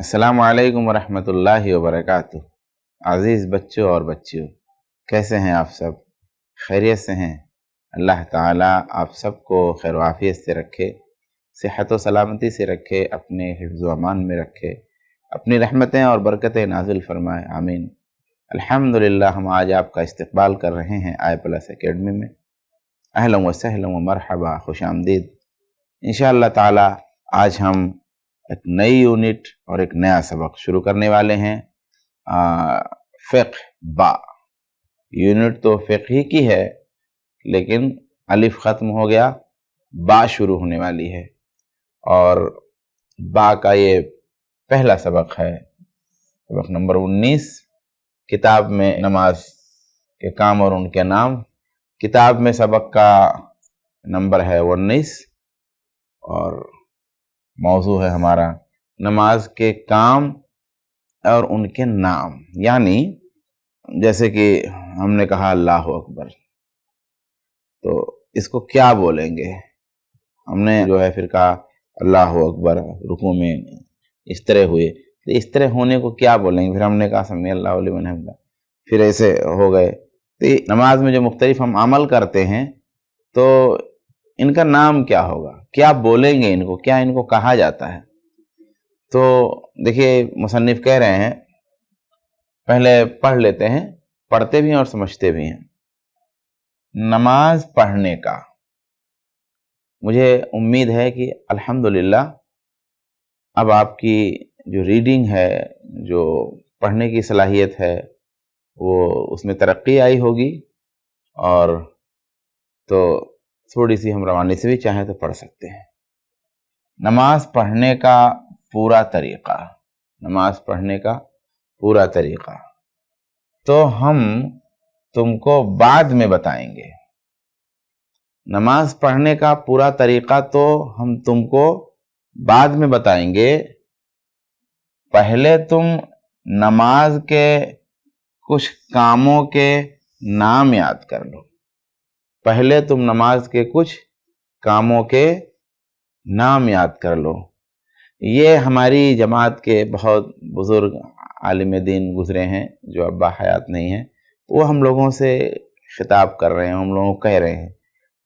अस्सलामु अलैकुम वरहमतुल्लाहि वबरकातुह। अज़ीज़ बच्चों और बच्चियों, कैसे हैं आप सब? खैरियत से हैं? अल्लाह ताला आप सबको खैर आफियत से रखे, सेहत व सलामती से रखे, अपने हिफ्ज़ व अमान में रखे, अपनी रहमतें और बरकतें नाज़िल फरमाए, आमीन। अल्हम्दुलिल्लाह, हम आज आपका इस्तक़बाल कर रहे हैं i+ एकेडमी में। अहलन व सहलन व मरहबा, खुश आमदीद। इंशाअल्लाह ताला आज हम एक नई यूनिट और एक नया सबक शुरू करने वाले हैं। फ़िक़्ह बा। यूनिट तो फ़िक़्ह ही की है, लेकिन अलिफ ख़त्म हो गया, बा शुरू होने वाली है। और बा का ये पहला सबक है, सबक नंबर 19। किताब में नमाज के काम और उनके नाम, किताब में सबक का नंबर है 19 और मौजू है हमारा नमाज के काम और उनके नाम। यानी जैसे कि हमने कहा अल्लाहु अकबर, तो इसको क्या बोलेंगे? हमने जो है फिर कहा अल्लाहु अकबर, रुकू में इस तरह हुए, तो इस तरह होने को क्या बोलेंगे? फिर हमने कहा समी अल्लाहु लिमन हमिदा, फिर ऐसे हो गए। तो नमाज में जो मुख्तलिफ हम अमल करते हैं, तो इनका नाम क्या होगा, क्या बोलेंगे इनको, क्या इनको कहा जाता है? तो देखिए, मुसन्निफ कह रहे हैं, पहले पढ़ लेते हैं, पढ़ते भी हैं और समझते भी हैं। नमाज पढ़ने का, मुझे उम्मीद है कि अल्हम्दुलिल्लाह अब आपकी जो रीडिंग है, जो पढ़ने की सलाहियत है, वो उसमें तरक्की आई होगी। और तो थोड़ी सी हम रवानी से भी चाहें तो पढ़ सकते हैं। नमाज पढ़ने का पूरा तरीक़ा, नमाज पढ़ने का पूरा तरीक़ा तो हम तुमको बाद में बताएंगे। नमाज पढ़ने का पूरा तरीक़ा तो हम तुमको बाद में बताएंगे। पहले तुम नमाज के कुछ कामों के नाम याद कर लो। पहले तुम नमाज के कुछ कामों के नाम याद कर लो। ये हमारी जमात के बहुत बुज़ुर्ग आलिम दीन गुज़रे हैं, जो अब हयात नहीं हैं, वो हम लोगों से खिताब कर रहे हैं, हम लोगों को कह रहे हैं।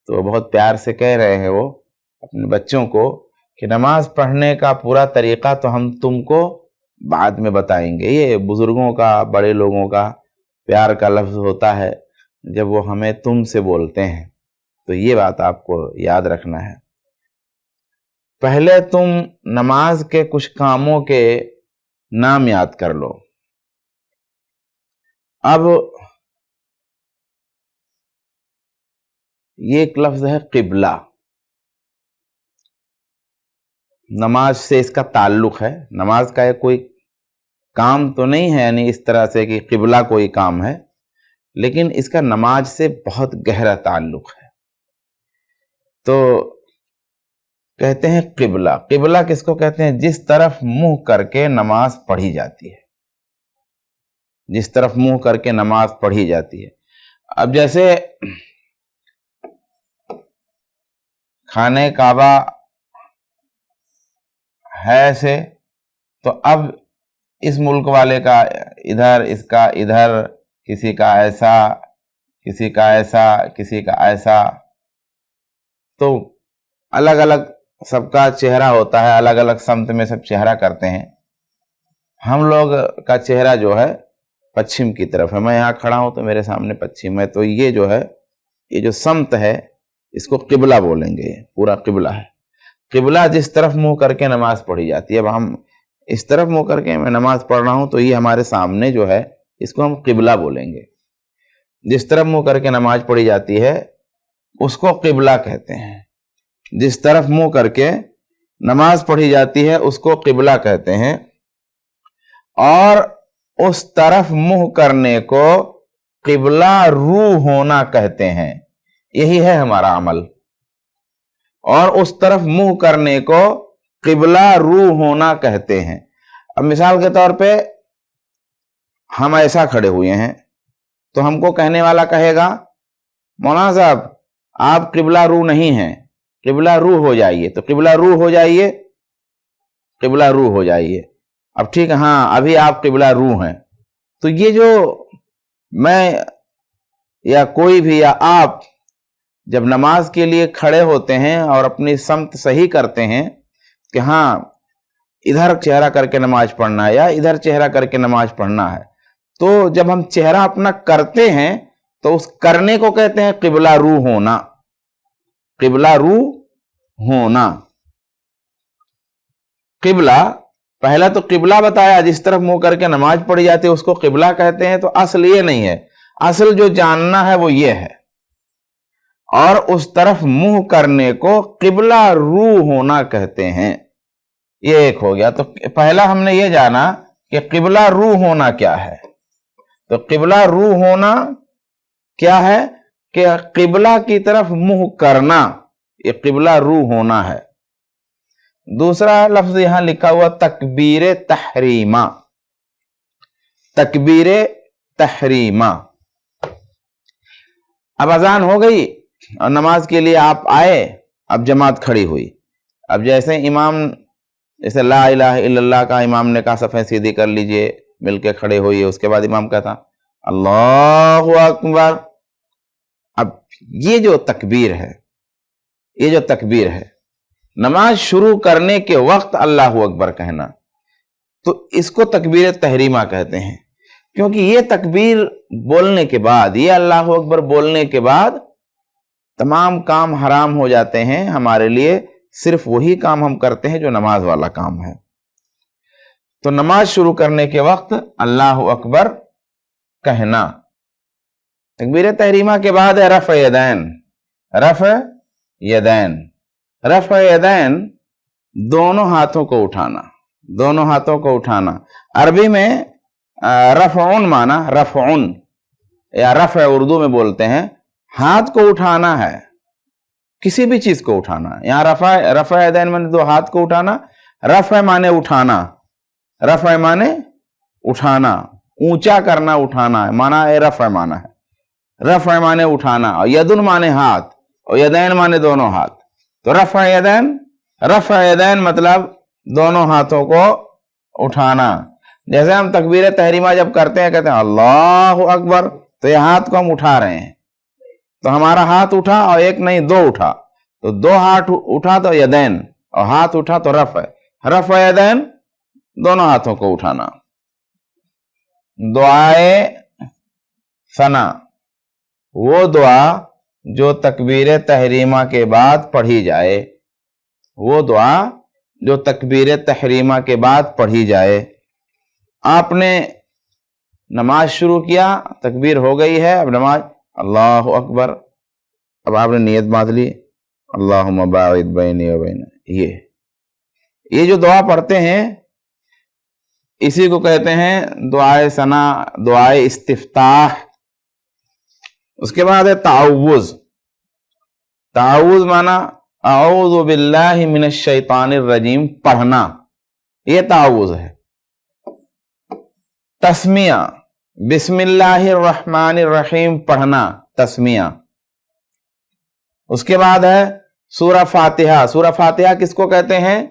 तो बहुत प्यार से कह रहे हैं वो अपने बच्चों को कि नमाज पढ़ने का पूरा तरीक़ा तो हम तुमको बाद में बताएंगे। ये बुज़ुर्गों का, बड़े लोगों का प्यार का लफ्ज़ होता है जब वो हमें तुम से बोलते हैं, तो ये बात आपको याद रखना है। पहले तुम नमाज के कुछ कामों के नाम याद कर लो। अब ये एक लफ्ज़ है क़िबला, नमाज से इसका ताल्लुक़ है। नमाज का कोई काम तो नहीं है, यानी इस तरह से कि क़िबला कोई काम है, लेकिन इसका नमाज से बहुत गहरा ताल्लुक़ है। तो कहते हैं क़िबला। क़िबला किसको कहते हैं? जिस तरफ मुंह करके नमाज पढ़ी जाती है, जिस तरफ मुंह करके नमाज पढ़ी जाती है। अब जैसे खाने काबा है से, तो अब इस मुल्क वाले का इधर, इसका इधर, किसी का ऐसा, किसी का ऐसा, किसी का ऐसा, तो अलग अलग सबका चेहरा होता है, अलग अलग समत में सब चेहरा करते हैं। हम लोग का चेहरा जो है पश्चिम की तरफ है। मैं यहाँ खड़ा हूँ तो मेरे सामने पश्चिम है, तो ये जो है, ये जो समत है, इसको क़िबला बोलेंगे। पूरा क़िबला है। क़िबला जिस तरफ मुंह करके नमाज पढ़ी जाती है। अब हम इस तरफ मुंह करके मैं नमाज पढ़ रहा हूँ, तो ये हमारे सामने जो है, इसको हम क़िबला बोलेंगे। जिस तरफ मुंह करके नमाज पढ़ी जाती है उसको क़िबला कहते हैं। जिस तरफ मुंह करके नमाज पढ़ी जाती है उसको क़िबला कहते हैं। और उस तरफ मुंह करने को क़िबला रू होना कहते हैं। यही है हमारा अमल। और उस तरफ मुंह करने को क़िबला रू होना कहते हैं। अब मिसाल के तौर पे हम ऐसा खड़े हुए हैं, तो हमको कहने वाला कहेगा, मौलाना साहब आप क़िबला रू नहीं हैं, क़िबला रू हो जाइए। तो क़िबला रू हो जाइए, क़िबला रू हो जाइए। اب ٹھیک ہے، ہاں ابھی آپ قبلہ رو ہیں، تو یہ جو میں یا کوئی بھی یا آپ جب نماز کے لیے کھڑے ہوتے ہیں اور اپنی سمت صحیح کرتے ہیں کہ ہاں ادھر چہرہ کر کے نماز پڑھنا ہے یا ادھر چہرہ کر کے نماز پڑھنا ہے، تو جب ہم چہرہ اپنا کرتے ہیں تو اس کرنے کو کہتے ہیں قبلہ رو ہونا، قبلہ رو ہونا۔ قبلہ پہلا تو قبلہ بتایا، جس طرف منہ کر کے نماز پڑھی جاتی ہے اس کو قبلہ کہتے ہیں، تو اصل یہ نہیں ہے، اصل جو جاننا ہے وہ یہ ہے، اور اس طرف منہ کرنے کو قبلہ رو ہونا کہتے ہیں۔ یہ ایک ہو گیا۔ تو پہلا ہم نے یہ جانا کہ قبلہ رو ہونا کیا ہے۔ تو قبلہ رو ہونا کیا ہے کہ قبلہ کی طرف منہ کرنا، یہ قبلہ رو ہونا ہے۔ دوسرا لفظ یہاں لکھا ہوا تکبیر تحریمہ، تکبیر تحریمہ۔ اب اذان ہو گئی اور نماز کے لیے آپ آئے، اب جماعت کھڑی ہوئی، اب جیسے امام، جیسے لا الہ الا اللہ کا امام نے کہا صفیں سیدھی کر لیجئے، مل کے کھڑے ہوئیے، اس کے بعد امام کہتا اللہ اکبر۔ اب یہ جو تکبیر ہے، یہ جو تکبیر ہے، نماز شروع کرنے کے وقت اللہ اکبر کہنا، تو اس کو تکبیر تحریمہ کہتے ہیں، کیونکہ یہ تکبیر بولنے کے بعد، یہ اللہ اکبر بولنے کے بعد تمام کام حرام ہو جاتے ہیں ہمارے لیے، صرف وہی کام ہم کرتے ہیں جو نماز والا کام ہے۔ تو نماز شروع کرنے کے وقت اللہ اکبر کہنا۔ تکبیر تحریمہ کے بعد ہے رفع یدین، رفع یدین۔ رفع یدین دونوں ہاتھوں کو اٹھانا، دونوں ہاتھوں کو اٹھانا۔ عربی میں رفعن مانا، رفعن یا رفع اردو میں بولتے ہیں، ہاتھ کو اٹھانا ہے، کسی بھی چیز کو اٹھانا۔ یہاں رفع یدین میں دو ہاتھ کو اٹھانا، رفع مانے اٹھانا، رفع مانے اٹھانا، اونچا کرنا، اٹھانا مانا ہے، رفع مانا ہے، رفع مانے اٹھانا، اور یدن مانے ہاتھ، اور یدین مانے دونوں ہاتھ۔ تو رفع یدین، رفع یدین مطلب دونوں ہاتھوں کو اٹھانا۔ جیسے ہم تکبیر تحریمہ جب کرتے ہیں، کہتے ہیں اللہ اکبر، تو یہ ہاتھ کو ہم اٹھا رہے ہیں، تو ہمارا ہاتھ اٹھا، اور ایک نہیں دو اٹھا، تو دو ہاتھ اٹھا تو یدین، اور ہاتھ اٹھا تو رفع، رفع یدین دونوں ہاتھوں کو اٹھانا۔ دعائے ثنا، وہ دعا جو تکبیر تحریمہ کے بعد پڑھی جائے، وہ دعا جو تکبیر تحریمہ کے بعد پڑھی جائے۔ آپ نے نماز شروع کیا، تکبیر ہو گئی ہے، اب نماز اللہ اکبر، اب آپ نے نیت باندھ لی اللہم باعد بینی و بین، یہ جو دعا پڑھتے ہیں اسی کو کہتے ہیں دعائے ثنا، دعائے استفتاح۔ اس کے بعد ہے تعوذ۔ تعوذ مانا اعوذ باللہ من الشیطان الرجیم پڑھنا، یہ تعوذ ہے۔ تسمیہ، بسم اللہ الرحمن الرحیم پڑھنا، تسمیہ۔ اس کے بعد ہے سورہ فاتحہ۔ سورہ فاتحہ کس کو کہتے ہیں؟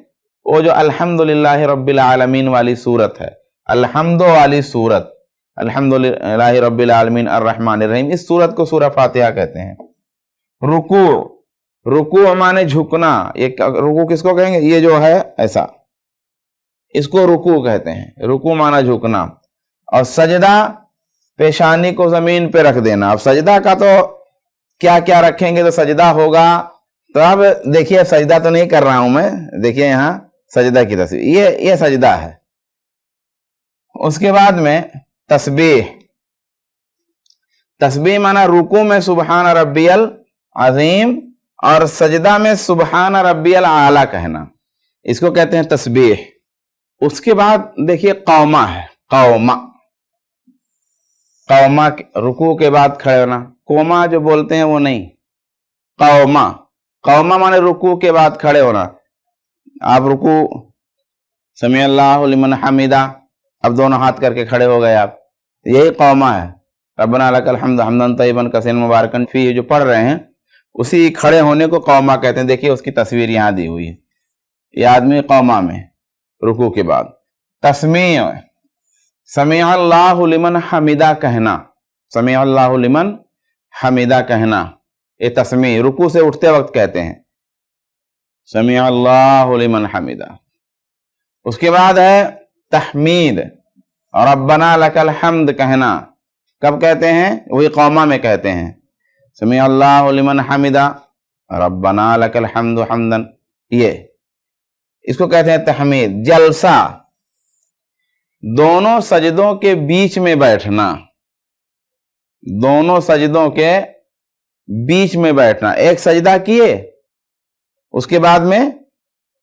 وہ جو الحمدللہ رب العالمین والی سورت ہے، الحمد والی سورت، الحمدللہ رب العالمین الرحمن الرحیم، اس سورت کو سورہ فاتحہ کہتے ہیں۔ رکوع، رکوع مانے جھکنا، یہ رکوع کس کو کہیں گے؟ یہ جو ہے ایسا، اس کو رکوع کہتے ہیں، رکوع مانا جھکنا۔ اور سجدہ، پیشانی کو زمین پہ رکھ دینا۔ اب سجدہ کا تو کیا کیا رکھیں گے تو سجدہ ہوگا، تو اب دیکھیے سجدہ تو نہیں کر رہا ہوں میں، دیکھیے یہاں سجدہ کی تصویر، یہ سجدہ ہے۔ اس کے بعد میں تسبیح، تسبیح مانا رکوع میں سبحان ربی العظیم اور سجدہ میں سبحان ربی الاعلی کہنا، اس کو کہتے ہیں تسبیح۔ اس کے بعد دیکھیے قومہ ہے، قومہ، قومہ رکوع کے بعد کھڑے ہونا، قومہ جو بولتے ہیں وہ نہیں، قومہ، قومہ مانے رکوع کے بعد کھڑے ہونا۔ آپ رکوع سمیع اللہ لمن حمیدہ، اب دونوں ہاتھ کر کے کھڑے ہو گئے آپ، یہی قومہ ہے۔ ربنا لک الحمد حمدا طیبا کثیرا مبارکا فیہ جو پڑھ رہے ہیں، اسی کھڑے ہونے کو قومہ کہتے ہیں۔ دیکھیے اس کی تصویر یہاں دی ہوئی ہے، یہ آدمی قومہ میں رکوع کے بعد۔ तस्मीअ, समीअ अल्लाहु लिमन हमिदा कहना, समीअ अल्लाहु लिमन हमिदा कहना, ये तस्मीअ रुकू से उठते वक्त कहते हैं, समीअ अल्लाहु लिमन हमिदा। उसके बाद है तहमीद, रब्बना लकल हम्द कहना, कब कहते हैं? वही कौमा में कहते हैं, समीअ अल्लाहु लिमन हमिदा रब्बना लकल हम्दु हम्दन, ये इसको कहते हैं तहमीद। जलसा, दोनों सजदों के बीच में बैठना, दोनों सजदों के बीच में बैठना, एक सजदा किए उसके बाद में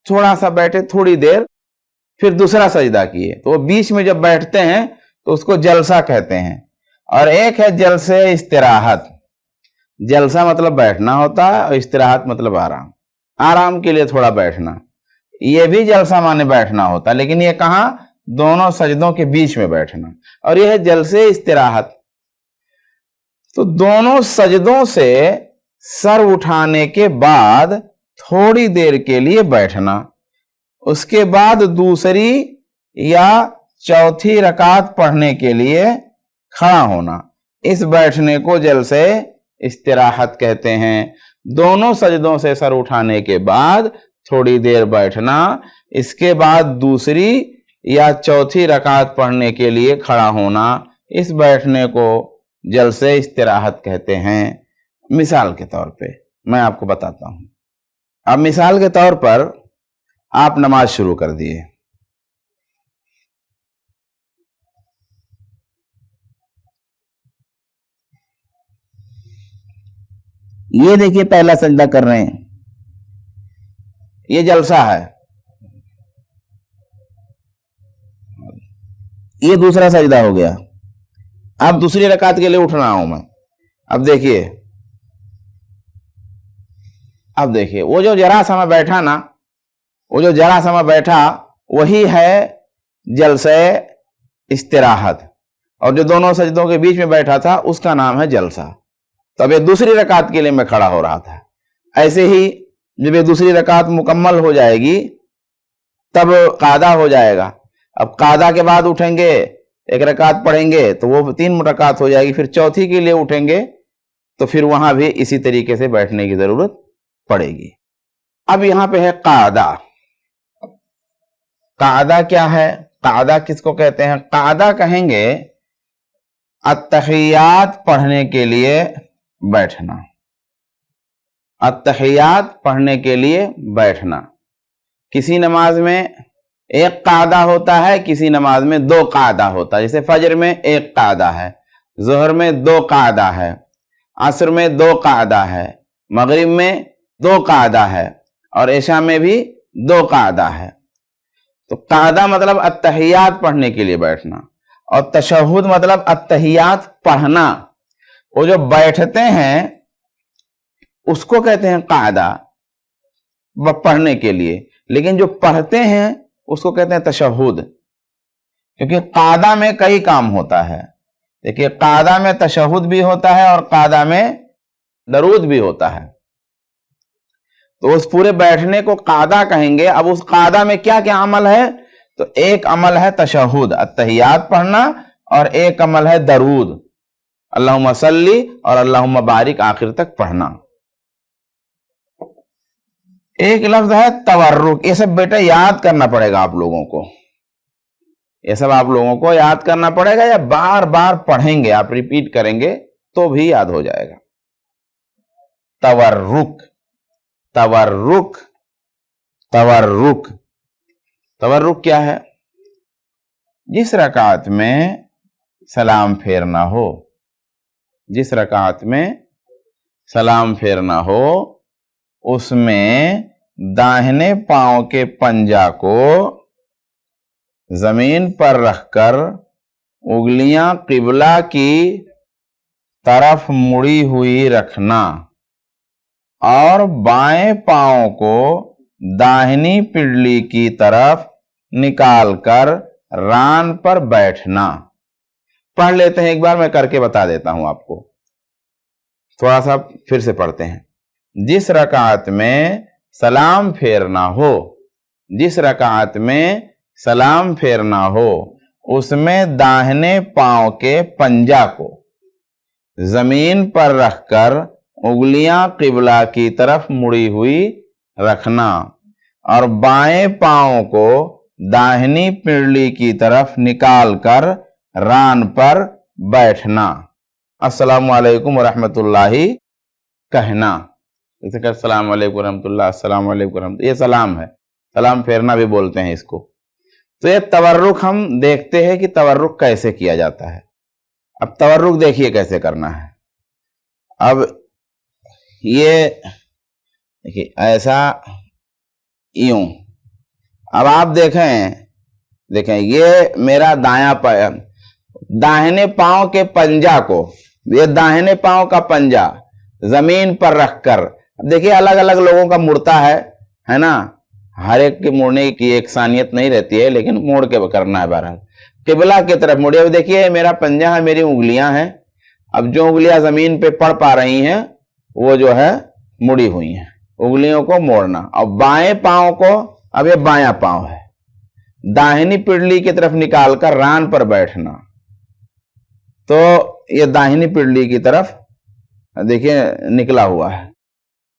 थोड़ा सा बैठे थोड़ी देर, फिर दूसरा सजदा किए, तो वो बीच में जब बैठते हैं तो उसको जलसा कहते हैं। और एक है जलसे इस्तिराहत, जलसा मतलब बैठना होता है और इस्तिराहत मतलब आराम, आराम के लिए थोड़ा बैठना, ये भी जलसा माने बैठना होता है, लेकिन ये कहाँ? दोनों सजदों के बीच में बैठना, और यह है जलसे इस्तिराहत। तो दोनों सजदों से सर उठाने के बाद थोड़ी देर के लिए बैठना, उसके बाद दूसरी या चौथी रकात पढ़ने के लिए खड़ा होना, इस बैठने को जलसे इस्तिराहत कहते हैं। दोनों सजदों से सर उठाने के बाद थोड़ी देर बैठना, इसके बाद दूसरी या चौथी रकात पढ़ने के लिए खड़ा होना, इस बैठने को जलसे इस्तिराहत कहते हैं। मिसाल के तौर पे मैं आपको बताता हूं। अब मिसाल के तौर पर आप नमाज शुरू कर दिए, ये देखिए पहला सजदा कर रहे हैं, ये जलसा है, ये दूसरा सजदा हो गया। अब दूसरी रकात के लिए उठ रहा हूं मैं। अब देखिए वो जो जरा समय बैठा ना, वो जो जरा समय बैठा वही है जलसे इस्तिराहत, और जो दोनों सजदों के बीच में बैठा था उसका नाम है जलसा। तब ये दूसरी रकात के लिए मैं खड़ा हो रहा था। ऐसे ही जब ये दूसरी रकात मुकम्मल हो जाएगी तब कादा हो जाएगा। अब कादा के बाद उठेंगे, एक रकात पढ़ेंगे तो वो 3 रकात हो जाएगी, फिर चौथी के लिए उठेंगे तो फिर वहां भी इसी तरीके से बैठने की जरूरत पड़ेगी। अब यहां पे है कादा। कादा क्या है? कादा किसको कहते हैं? कादा कहेंगे अत्तहियात पढ़ने के लिए बैठना, अत्तहियात पढ़ने के लिए बैठना। किसी नमाज में 1 कादा होता है, किसी नमाज में 2 कादा होता है। जैसे फजर में 1 कादा है, जोहर में 2 कादा है, असर में 2 कादा है, मगरिब में 2 कादा है, और इशा में भी 2 कादा है। तो कादा मतलब अत्तहियात पढ़ने के लिए बैठना, और तशहुद मतलब अत्तहियात पढ़ना। वो जो बैठते हैं उसको कहते हैं कादा पढ़ने के लिए, लेकिन जो पढ़ते हैं उसको कहते हैं तशहुद, क्योंकि कादा में कई काम होता है। देखिए कादा में तशहुद भी होता है और कादा में दरूद भी होता है। तो उस पूरे बैठने को कादा कहेंगे। अब उस कादा में क्या क्या अमल है? तो एक अमल है तशहुद, अत्तहियात पढ़ना, और एक अमल है दरूद, अल्लाहुम्मा सल्ली और अल्लाहुम्मा बारिक आखिर तक पढ़ना। एक लफ्ज है तवर्रुक। ये सब बेटा याद करना पड़ेगा आप लोगों को, ये सब आप लोगों को याद करना पड़ेगा, या बार बार पढ़ेंगे आप, रिपीट करेंगे तो भी याद हो जाएगा। तवर्रुक, तवर्रुक, तवर्रुक। तवर्रुक क्या है? जिस रकात में सलाम फेरना हो, जिस रकात में सलाम फेरना हो उसमें दाहिने पांव के पंजा को जमीन पर रखकर उंगलियां किबला की तरफ मुड़ी हुई रखना, और बाएं पांव को दाहिनी पिंडली की तरफ निकालकर रान पर बैठना। पढ़ लेते हैं एक बार, मैं करके बता देता हूं आपको। थोड़ा सा फिर से पढ़ते हैं। जिस रकात में सलाम फेरना हो, जिस रकात में सलाम फेरना हो, उसमें दाहिने पांव के पंजा को जमीन पर रखकर उंगलियां किबला की तरफ मुड़ी हुई रखना और बाएं पांव को दाहिनी पिंडली की तरफ निकालकर रान पर बैठना। अस्सलामु अलैकुम वरहमतुल्लाहि कहना। जैसे कि अस्सलामु अलैकुम वरहमतुल्लाह, अस्सलामु अलैकुम वरहमतुल्लाह, ये सलाम है, सलाम फेरना भी बोलते हैं इसको। तो ये तवर्रुक हम देखते हैं कि तवर्रुक कैसे किया जाता है। अब तवर्रुक देखिए कैसे करना है। अब ये देखिए ऐसा यूं, अब आप देखें ये मेरा दायां पाँव, दाहिने पांव के पंजा को, ये दाहिने पांव का पंजा जमीन पर रखकर, अब देखिए अलग अलग लोगों का मुड़ता है ना, हर एक के मुड़ने की एक सानियत नहीं रहती है, लेकिन मोड़ के करना है। बहरहाल किबला की तरफ मुड़े। अब देखिए मेरा पंजा है, मेरी उंगलियां हैं, अब जो उंगलियां जमीन पे पड़ पा रही हैं वो जो है मुड़ी हुई हैं, उंगलियों को मोड़ना। और बाएं पांव को, अब ये बायां पांव है, दाहिनी पिंडली की तरफ निकालकर रान पर बैठना। तो ये दाहिनी पिंडली की तरफ देखिए निकला हुआ है,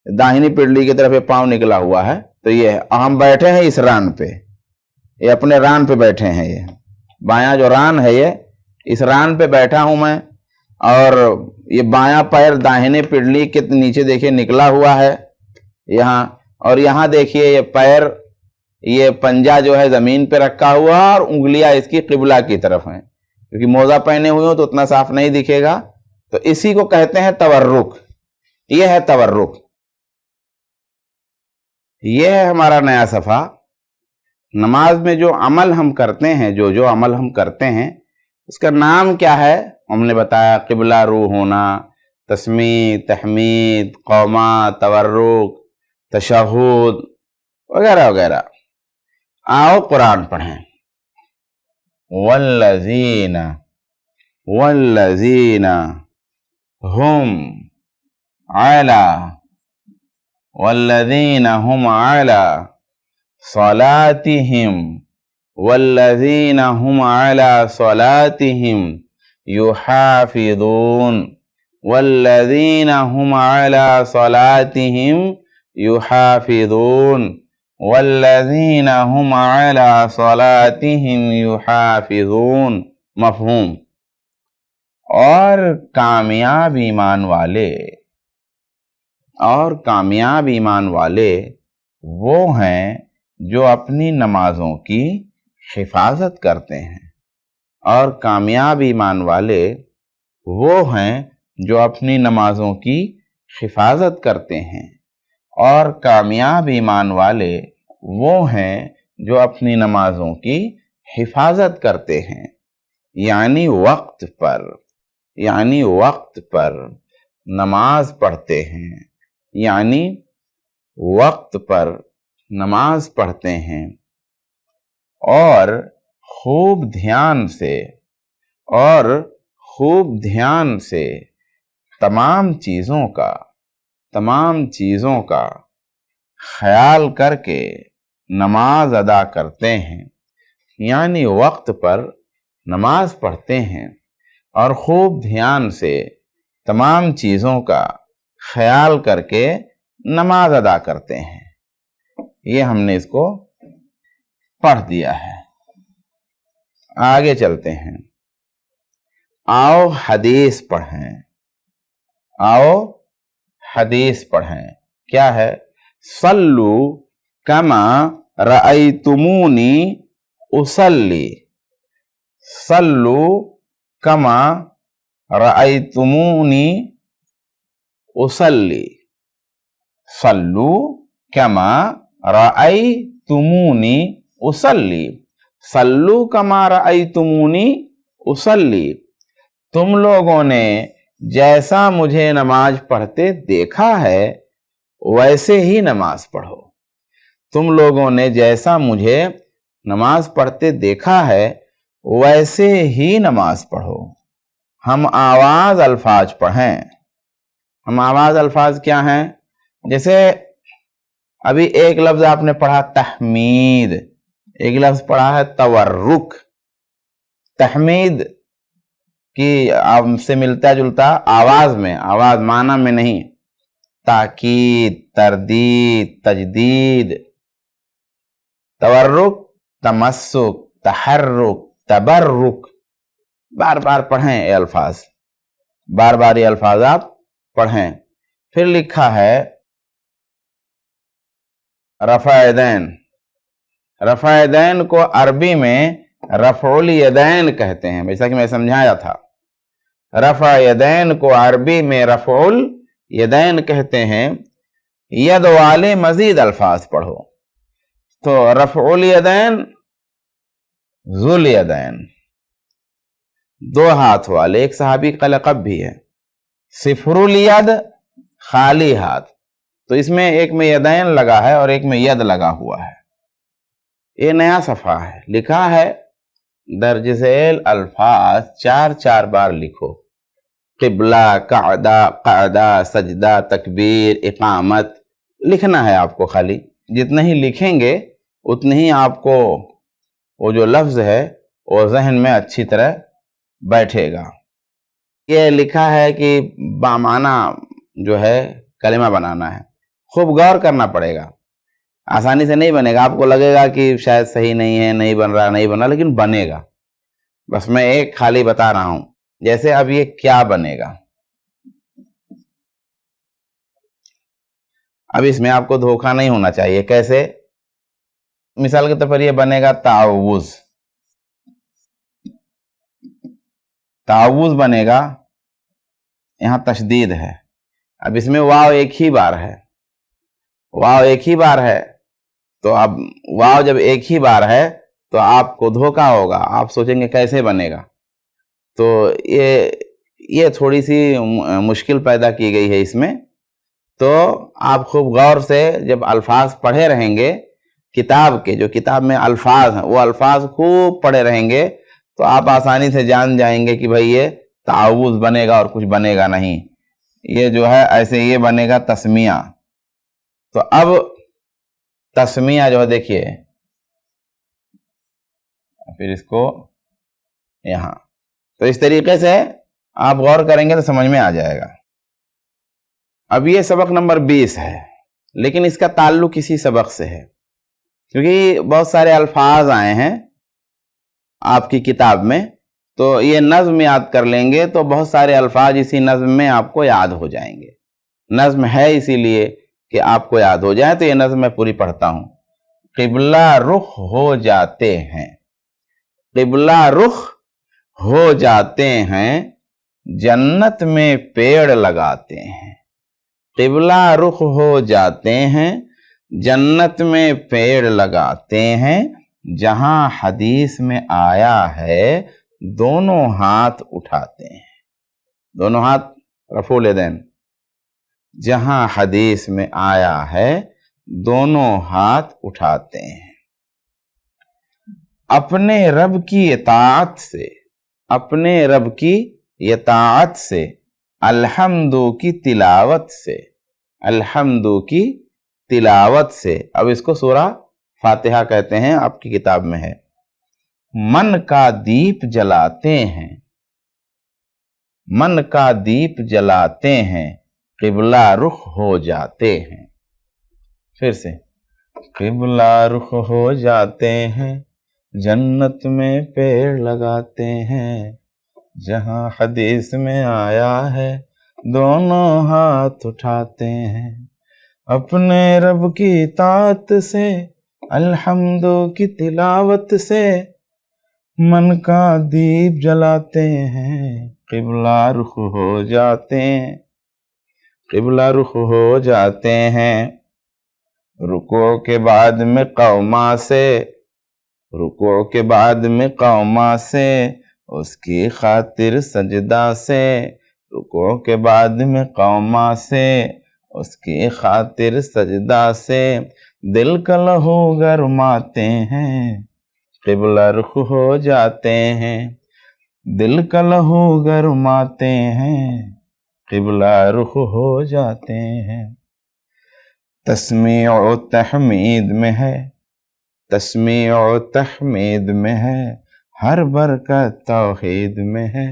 दाहिनी पिंडली की तरफ ये पांव निकला हुआ है। तो ये हम बैठे हैं इस रान पे, ये अपने रान पे बैठे हैं, ये बायां जो रान है ये, इस रान पे बैठा हूं मैं। और ये बायां पैर दाहिने पिंडली के नीचे देखिए निकला हुआ है यहाँ, और यहाँ देखिए ये पैर, ये पंजा जो है जमीन पे रखा हुआ और उंगलियां इसकी किबला की तरफ हैं, क्योंकि मोजा पहने हुए हो तो उतना साफ नहीं दिखेगा। तो इसी को कहते हैं तवर्रुक। ये है तवर्रुक। ये है हमारा नया सफा। नमाज में जो अमल हम करते हैं, जो अमल हम करते हैं, उसका नाम क्या है हमने बताया। किबला रू होना, तस्मीद, तहमीद, कौमा, तवर्रुक, तशहुद वगैरह वगैरह। आओ कुरान पढ़ें। वल्लज़ीना वल्लज़ीना हुम अला वल्लज़ीना हुम अला सलातिहिम वल्लज़ीना हुम अला सलातिहिम युहाफ़िज़ून वल्लज़ीना हुम अला सलातिहिम युहाफ़िज़ून वल्लज़ीना हुम अला सलातिहिम युहाफ़िज़ून। मफ़हूम। और कामयाब ईमान वाले वो हैं जो अपनी नमाजों की हिफाजत करते हैं। और कामयाब ईमान वाले वो हैं जो अपनी नमाजों की हिफाजत करते हैं। और कामयाब ईमान वाले वो हैं जो अपनी नमाजों की हिफाजत करते हैं, यानी वक्त पर नमाज पढ़ते हैं, यानी वक्त पर नमाज पढ़ते हैं। और खूब ध्यान से तमाम चीज़ों का ख्याल करके नमाज अदा करते हैं, यानी वक्त पर नमाज पढ़ते हैं और खूब ध्यान से तमाम चीज़ों का ख्याल करके नमाज अदा करते हैं। ये हमने इसको पढ़ दिया है। आगे चलते हैं। आओ हदीस पढ़ें। क्या है? सल्लू कमा रअयतुमूनी उसल्ली। सल्लू कमा रअयतुमूनी उसल्ली। सल्लू कमा रअयतुमूनी उसल्ली। सल्लू कमा रअयतुमूनी उसल्ली। तुम लोगों ने जैसा मुझे नमाज पढ़ते देखा है वैसे ही नमाज पढ़ो। तुम लोगों ने जैसा मुझे नमाज पढ़ते देखा है वैसे ही नमाज पढ़ो। हम आवाज अल्फाज पढ़ें। हम आवाज अल्फाज क्या हैं? जैसे अभी एक लफ्ज आपने पढ़ा तहमीद, ایک لفظ پڑھا ہے تورک، تحمید کی آپ سے ملتا جلتا آواز میں، آواز معنی میں نہیں، تاکید، تردید، تجدید۔ تورک، تمسک، تحرک، تبرک، بار بار پڑھیں یہ الفاظ، بار بار یہ الفاظ آپ پڑھیں۔ پھر لکھا ہے رفع یدین، رفع یدین کو عربی میں رفع الیدین کہتے ہیں، جیسا کہ میں سمجھایا تھا۔ رفع یدین کو عربی میں رفع الیدین کہتے ہیں۔ ید والے مزید الفاظ پڑھو تو رفع الیدین، ذو الیدین، دو ہاتھ والے، ایک صحابی کا لقب بھی ہے۔ صفر الید، خالی ہاتھ، تو اس میں ایک میں یدین لگا ہے اور ایک میں ید لگا ہوا ہے۔ یہ نیا صفحہ ہے، لکھا ہے درج ذیل الفاظ چار چار بار لکھو۔ قبلہ، قعدہ، قعدہ، سجدہ، تکبیر، اقامت، لکھنا ہے آپ کو۔ خالی جتنے ہی لکھیں گے اتنے ہی آپ کو وہ جو لفظ ہے وہ ذہن میں اچھی طرح بیٹھے گا۔ یہ لکھا ہے کہ بامعنی جو ہے کلمہ بنانا ہے، خوب غور کرنا پڑے گا، آسانی سے نہیں بنے گا۔ آپ کو لگے گا کہ شاید صحیح نہیں ہے، نہیں بن رہا، لیکن بنے گا۔ بس میں ایک خالی بتا رہا ہوں، جیسے اب یہ کیا بنے گا۔ اب اس میں آپ کو دھوکہ نہیں ہونا چاہیے۔ کیسے؟ مثال کے طور پر یہ بنے گا تعوذ، تعوذ بنے گا، یہاں تشدید ہے۔ اب اس میں واو ایک ہی بار ہے، واو ایک ہی بار ہے، تو اب واو جب ایک ہی بار ہے تو آپ کو دھوکہ ہوگا، آپ سوچیں گے کیسے بنے گا۔ تو یہ تھوڑی سی مشکل پیدا کی گئی ہے اس میں۔ تو آپ خوب غور سے جب الفاظ پڑھے رہیں گے کتاب کے، جو کتاب میں الفاظ ہیں وہ الفاظ خوب پڑھے رہیں گے تو آپ آسانی سے جان جائیں گے کہ بھئی یہ تعوذ بنے گا اور کچھ بنے گا نہیں، یہ جو ہے ایسے یہ بنے گا تسمیہ۔ تو اب تسمیہ جو ہے دیکھیے، پھر اس کو یہاں، تو اس طریقے سے آپ غور کریں گے تو سمجھ میں آ جائے گا۔ اب یہ سبق نمبر 20 ہے، لیکن اس کا تعلق کسی سبق سے ہے، کیونکہ بہت سارے الفاظ آئے ہیں آپ کی کتاب میں، تو یہ نظم یاد کر لیں گے تو بہت سارے الفاظ اسی نظم میں آپ کو یاد ہو جائیں گے۔ نظم ہے اسی لیے کہ آپ کو یاد ہو جائے، تو یہ نظم میں پوری پڑھتا ہوں۔ قبلہ رخ ہو جاتے ہیں، قبلہ رخ ہو جاتے ہیں، جنت میں پیڑ لگاتے ہیں۔ قبلہ رخ ہو جاتے ہیں، جنت میں پیڑ لگاتے ہیں، جہاں حدیث میں آیا ہے دونوں ہاتھ اٹھاتے ہیں۔ دونوں ہاتھ رفع الیدین، جہاں حدیث میں آیا ہے دونوں ہاتھ اٹھاتے ہیں۔ اپنے رب کی اطاعت سے، اپنے رب کی اطاعت سے، الحمدو کی تلاوت سے، الحمدو کی تلاوت سے۔ اب اس کو سورہ فاتحہ کہتے ہیں، آپ کی کتاب میں ہے۔ من کا دیپ جلاتے ہیں، من کا دیپ جلاتے ہیں، قبلہ رخ ہو جاتے ہیں۔ پھر سے، قبلہ رخ ہو جاتے ہیں، جنت میں پیڑ لگاتے ہیں، جہاں حدیث میں آیا ہے دونوں ہاتھ اٹھاتے ہیں۔ اپنے رب کی اطاعت سے، الحمد کی تلاوت سے، من کا دیپ جلاتے ہیں، قبلہ رخ ہو جاتے ہیں، قبلہ رخ ہو جاتے ہیں۔ رکوع کے بعد میں قوما سے، رکوع کے بعد میں قوما سے، اس کی خاطر سجدہ سے، رکوع کے بعد میں قوما سے، اس کی خاطر سجدہ سے، دل کا لہو گرماتے ہیں، قبلہ رخ ہو جاتے ہیں، دل کا لہو گرماتے ہیں، قبلہ رخ ہو جاتے ہیں۔ تسمیع و تحمید میں ہے، تسمیع و تحمید میں ہے، ہر برکت توحید میں ہے،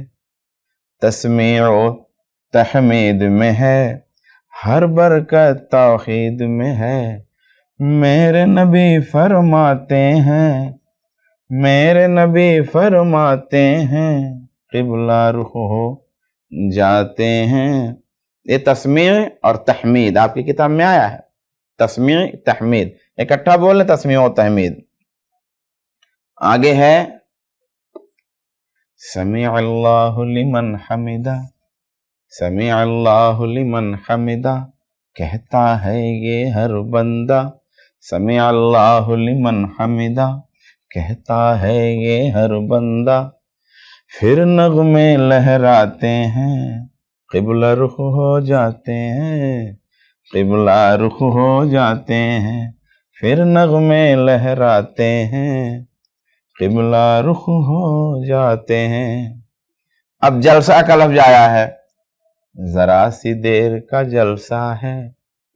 تسمیع و تحمید میں ہے، ہر برکت توحید میں ہے۔ میرے نبی فرماتے ہیں، میرے نبی فرماتے ہیں، قبلہ رخ ہو جاتے ہیں۔ یہ تسمیع اور تحمید آپ کی کتاب میں آیا ہے، تسمیع تحمید، اکٹھا بولیں تسمیع و تحمید۔ آگے ہے سمیع اللہ لمن حمدہ، سمیع اللہ لمن حمدہ، کہتا ہے یہ ہر بندہ، سمیع اللہ لمن حمدہ، کہتا ہے یہ ہر بندہ۔ پھر نغمے لہراتے ہیں، قبلہ رخ ہو جاتے ہیں، قبلہ رخ ہو جاتے ہیں، پھر نغمے لہراتے ہیں، قبلہ رخ ہو جاتے ہیں۔ اب جلسہ کا لفظ آیا ہے، ذرا سی دیر کا جلسہ ہے،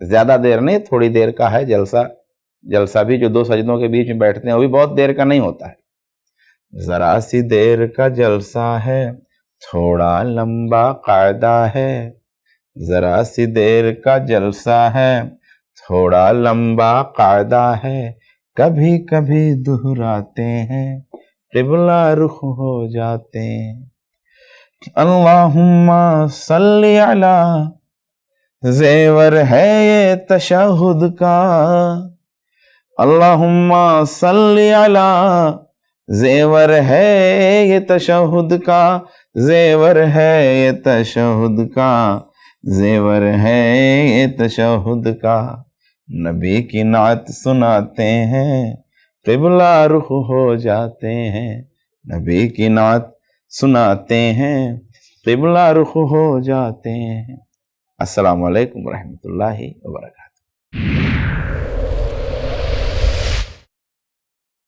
زیادہ دیر نہیں، تھوڑی دیر کا ہے جلسہ۔ جلسہ بھی جو دو سجدوں کے بیچ میں بیٹھتے ہیں وہ بھی بہت دیر کا نہیں ہوتا ہے۔ ذرا سی دیر کا جلسہ ہے، تھوڑا لمبا قاعدہ ہے، ذرا سی دیر کا جلسہ ہے، تھوڑا لمبا قاعدہ ہے، کبھی کبھی دہراتے ہیں، قبلہ رخ ہو جاتے ہیں۔ اللہم صلی علی، زیور ہے یہ تشہد کا، اللہم صلی علی، زیور ہے یہ تشہد کا، زیور ہے یہ تشہد کا، زیور ہے یہ تشہد کا۔ نبی کی نعت سناتے ہیں، قبلہ رخ ہو جاتے ہیں، نبی کی نعت سناتے ہیں، قبلہ رخ ہو جاتے ہیں۔ السلام علیکم ورحمۃ اللہ وبرکاتہ۔